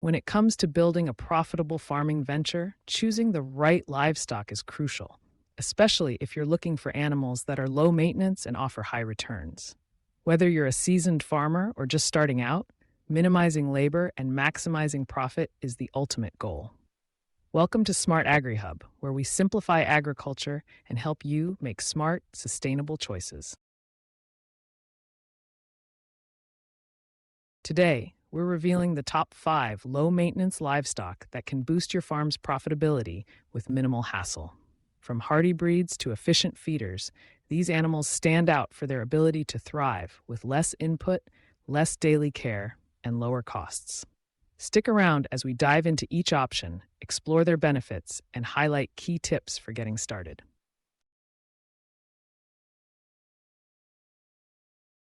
When it comes to building a profitable farming venture, choosing the right livestock is crucial, especially if you're looking for animals that are low maintenance and offer high returns. Whether you're a seasoned farmer or just starting out, minimizing labor and maximizing profit is the ultimate goal. Welcome to Smart Agri Hub, where we simplify agriculture and help you make smart, sustainable choices. Today, we're revealing the top 5 low maintenance livestock that can boost your farm's profitability with minimal hassle. From hardy breeds to efficient feeders, these animals stand out for their ability to thrive with less input, less daily care, and lower costs. Stick around as we dive into each option, explore their benefits, and highlight key tips for getting started.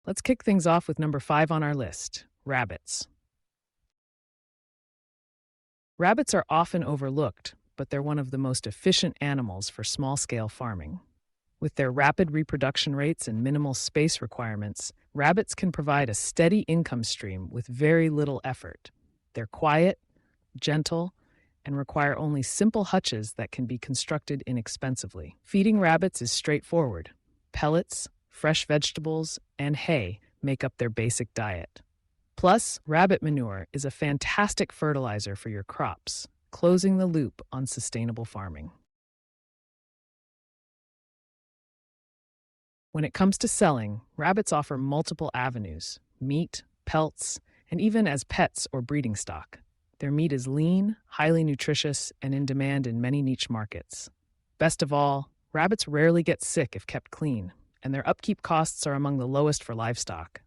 Let's kick things off with number 5 on our list, rabbits. Rabbits are often overlooked, but they're one of the most efficient animals for small-scale farming. With their rapid reproduction rates and minimal space requirements, rabbits can provide a steady income stream with very little effort. They're quiet, gentle, and require only simple hutches that can be constructed inexpensively. Feeding rabbits is straightforward. Pellets, fresh vegetables, and hay make up their basic diet. Plus, rabbit manure is a fantastic fertilizer for your crops, closing the loop on sustainable farming. When it comes to selling, rabbits offer multiple avenues: meat, pelts, and even as pets or breeding stock. Their meat is lean, highly nutritious, and in demand in many niche markets. Best of all, rabbits rarely get sick if kept clean, and their upkeep costs are among the lowest for livestock.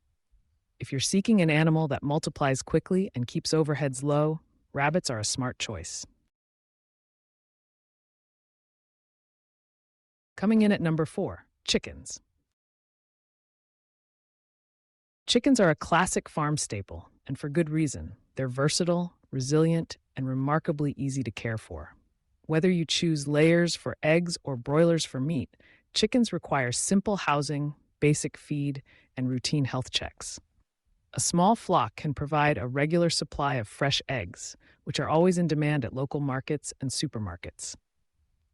If you're seeking an animal that multiplies quickly and keeps overheads low, rabbits are a smart choice. Coming in at number 4, chickens. Chickens are a classic farm staple, and for good reason. They're versatile, resilient, and remarkably easy to care for. Whether you choose layers for eggs or broilers for meat, chickens require simple housing, basic feed, and routine health checks. A small flock can provide a regular supply of fresh eggs, which are always in demand at local markets and supermarkets.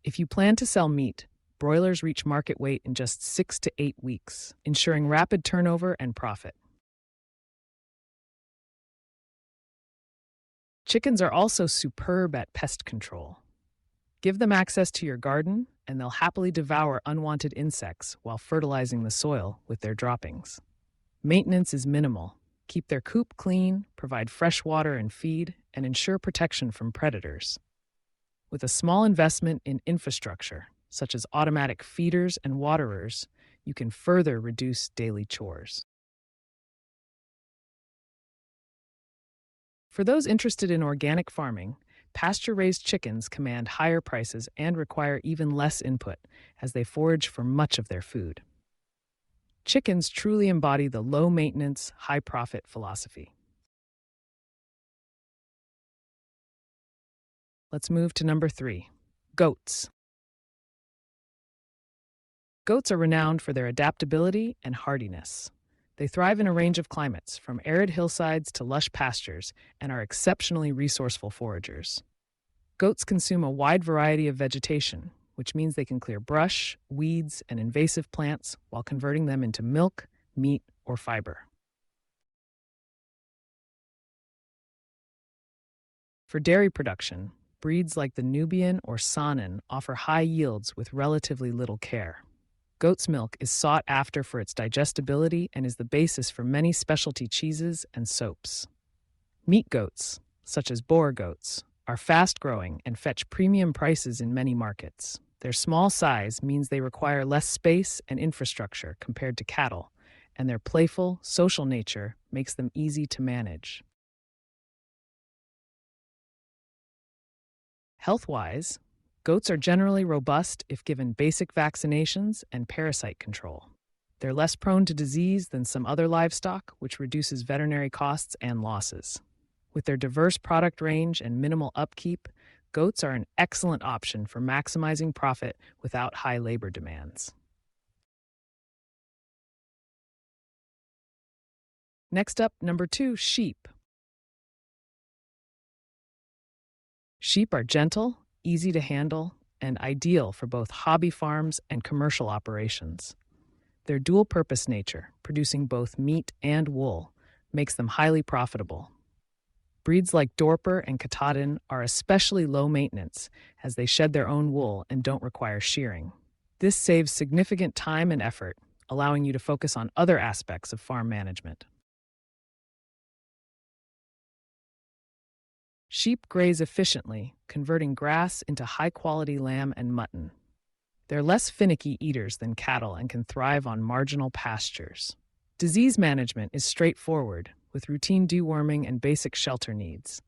If you plan to sell meat, broilers reach market weight in just 6 to 8 weeks, ensuring rapid turnover and profit. Chickens are also superb at pest control. Give them access to your garden, and they'll happily devour unwanted insects while fertilizing the soil with their droppings. Maintenance is minimal. Keep their coop clean, provide fresh water and feed, and ensure protection from predators. With a small investment in infrastructure, such as automatic feeders and waterers, you can further reduce daily chores. For those interested in organic farming, pasture-raised chickens command higher prices and require even less input, as they forage for much of their food. Chickens truly embody the low-maintenance, high-profit philosophy. Let's move to number 3, goats. Goats are renowned for their adaptability and hardiness. They thrive in a range of climates, from arid hillsides to lush pastures, and are exceptionally resourceful foragers. Goats consume a wide variety of vegetation, which means they can clear brush, weeds, and invasive plants while converting them into milk, meat, or fiber. For dairy production, breeds like the Nubian or Saanen offer high yields with relatively little care. Goat's milk is sought after for its digestibility and is the basis for many specialty cheeses and soaps. Meat goats, such as Boer goats, are fast-growing and fetch premium prices in many markets. Their small size means they require less space and infrastructure compared to cattle, and their playful, social nature makes them easy to manage. Health-wise, goats are generally robust if given basic vaccinations and parasite control. They're less prone to disease than some other livestock, which reduces veterinary costs and losses. With their diverse product range and minimal upkeep, goats are an excellent option for maximizing profit without high labor demands. Next up, number 2, sheep. Sheep are gentle, easy to handle, and ideal for both hobby farms and commercial operations. Their dual-purpose nature, producing both meat and wool, makes them highly profitable. Breeds like Dorper and Katahdin are especially low maintenance as they shed their own wool and don't require shearing. This saves significant time and effort, allowing you to focus on other aspects of farm management. Sheep graze efficiently, converting grass into high-quality lamb and mutton. They're less finicky eaters than cattle and can thrive on marginal pastures. Disease management is straightforward, with routine deworming and basic shelter needs.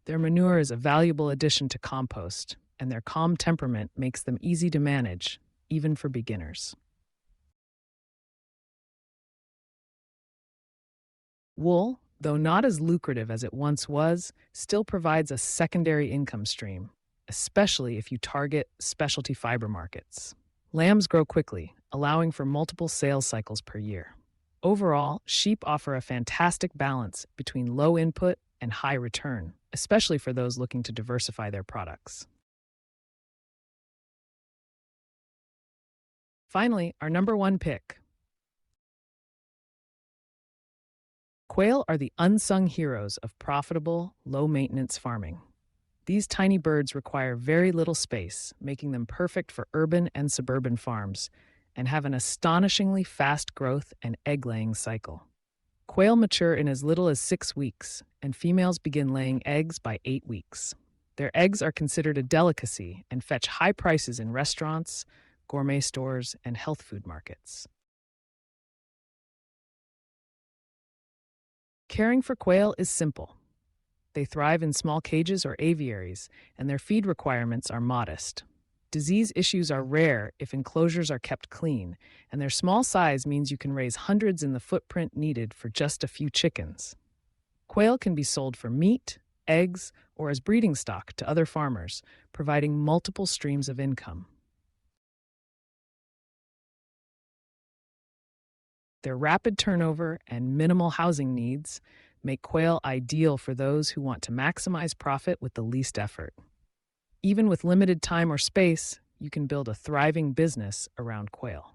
Their manure is a valuable addition to compost, and their calm temperament makes them easy to manage, even for beginners. Wool, though not as lucrative as it once was, still provides a secondary income stream, especially if you target specialty fiber markets. Lambs grow quickly, allowing for multiple sales cycles per year. Overall, sheep offer a fantastic balance between low input and high return, especially for those looking to diversify their products. Finally, our number one pick. Quail are the unsung heroes of profitable, low-maintenance farming. These tiny birds require very little space, making them perfect for urban and suburban farms, and have an astonishingly fast growth and egg-laying cycle. Quail mature in as little as 6 weeks, and females begin laying eggs by 8 weeks. Their eggs are considered a delicacy and fetch high prices in restaurants, gourmet stores, and health food markets. Caring for quail is simple. They thrive in small cages or aviaries, and their feed requirements are modest. Disease issues are rare if enclosures are kept clean, and their small size means you can raise hundreds in the footprint needed for just a few chickens. Quail can be sold for meat, eggs, or as breeding stock to other farmers, providing multiple streams of income. Their rapid turnover and minimal housing needs make quail ideal for those who want to maximize profit with the least effort. Even with limited time or space, you can build a thriving business around quail.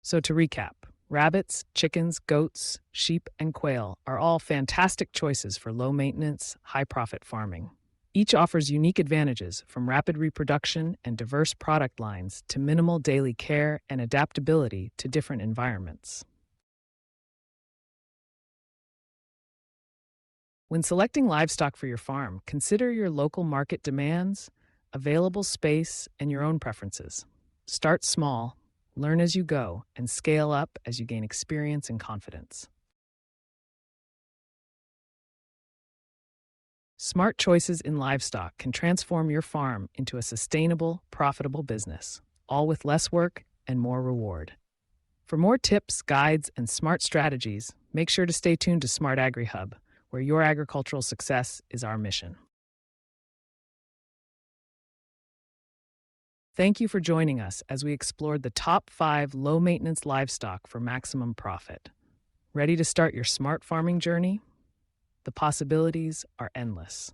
So to recap, rabbits, chickens, goats, sheep, and quail are all fantastic choices for low-maintenance, high-profit farming. Each offers unique advantages, from rapid reproduction and diverse product lines to minimal daily care and adaptability to different environments. When selecting livestock for your farm, consider your local market demands, available space, and your own preferences. Start small, learn as you go, and scale up as you gain experience and confidence. Smart choices in livestock can transform your farm into a sustainable, profitable business, all with less work and more reward. For more tips, guides, and smart strategies, make sure to stay tuned to Smart Agri Hub, where your agricultural success is our mission. Thank you for joining us as we explored the top 5 low-maintenance livestock for maximum profit. Ready to start your smart farming journey? The possibilities are endless.